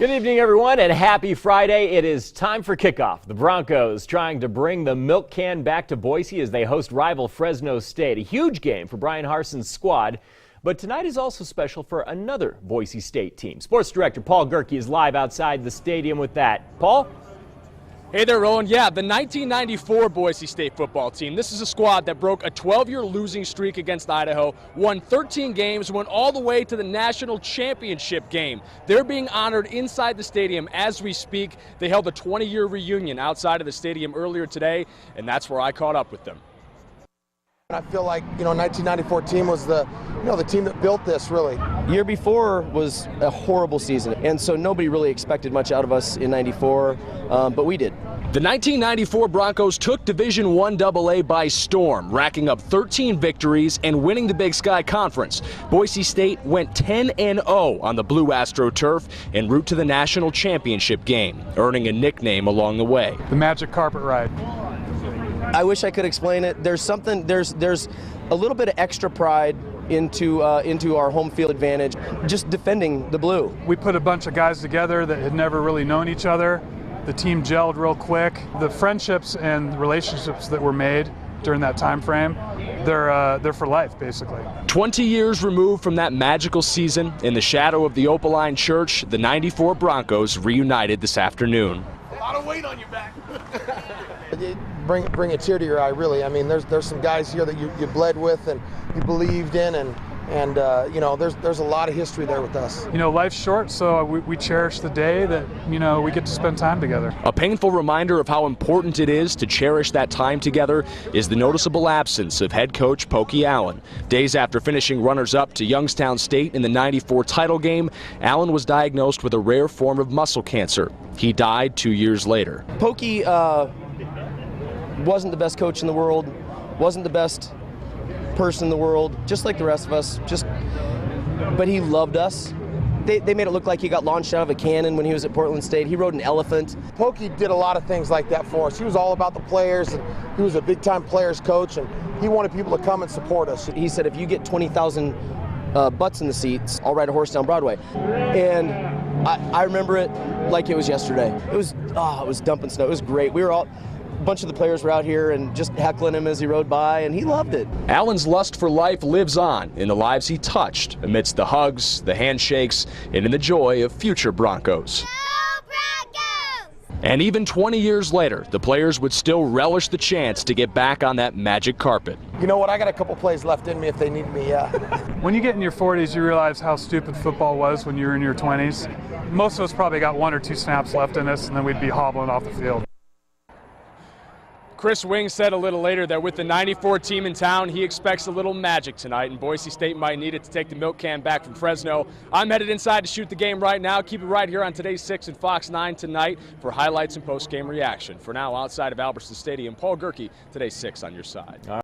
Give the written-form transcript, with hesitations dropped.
Good evening, everyone, and happy Friday. It is time for kickoff. The Broncos trying to bring the milk can back to Boise as they host rival Fresno State. A huge game for Brian Harson's squad. But tonight is also special for another Boise State team. Sports director Paul Gerke is live outside the stadium with that. Paul? Hey there, Roland. Yeah, the 1994 Boise State football team. This is a squad that broke a 12-year losing streak against Idaho, won 13 games, went all the way to the national championship game. They're being honored inside the stadium as we speak. They held a 20-year reunion outside of the stadium earlier today, and that's where I caught up with them. I feel like, 1994 team was the team that built this, really. Year before was a horrible season, and so nobody really expected much out of us in 94, but we did. The 1994 Broncos took Division I AA by storm, racking up 13 victories and winning the Big Sky Conference. Boise State went 10-0 on the Blue AstroTurf en route to the national championship game, earning a nickname along the way. The magic carpet ride. I wish I could explain it. There's a little bit of extra pride into our home field advantage, just defending the blue. We put a bunch of guys together that had never really known each other. The team gelled real quick. The friendships and relationships that were made during that time frame, they're for life, basically. 20 years removed from that magical season, in the shadow of the Opaline Church, the 94 Broncos reunited this afternoon. A lot of weight on your back. Bring a tear to your eye, really. I mean, there's some guys here that you bled with and you believed in, and there's a lot of history there with us. Life's short, so we cherish the day that we get to spend time together. A painful reminder of how important it is to cherish that time together is the noticeable absence of head coach Pokey Allen. Days after finishing runners-up to Youngstown State in the '94 title game, Allen was diagnosed with a rare form of muscle cancer. He died 2 years later. Pokey wasn't the best coach in the world, wasn't the best person in the world, just like the rest of us, but he loved us. They made it look like he got launched out of a cannon when he was at Portland State. He rode an elephant. Pokey did a lot of things like that for us. He was all about the players, and he was a big-time players coach, and he wanted people to come and support us. He said, if you get 20,000 butts in the seats, I'll ride a horse down Broadway. And I remember it like it was yesterday. It was dumping snow. It was great. A bunch of the players were out here and just heckling him as he rode by, and he loved it. Allen's lust for life lives on in the lives he touched, amidst the hugs, the handshakes, and in the joy of future Broncos. Go Broncos! And even 20 years later, the players would still relish the chance to get back on that magic carpet. You know what? I got a couple plays left in me if they need me, yeah. When you get in your 40s, you realize how stupid football was when you were in your 20s. Most of us probably got 1 or 2 snaps left in us, and then we'd be hobbling off the field. Chris Wing said a little later that with the 94 team in town, he expects a little magic tonight, and Boise State might need it to take the milk can back from Fresno. I'm headed inside to shoot the game right now. Keep it right here on Today's 6 and Fox 9 tonight for highlights and post-game reaction. For now, outside of Albertson Stadium, Paul Gerke, Today's 6 on your side.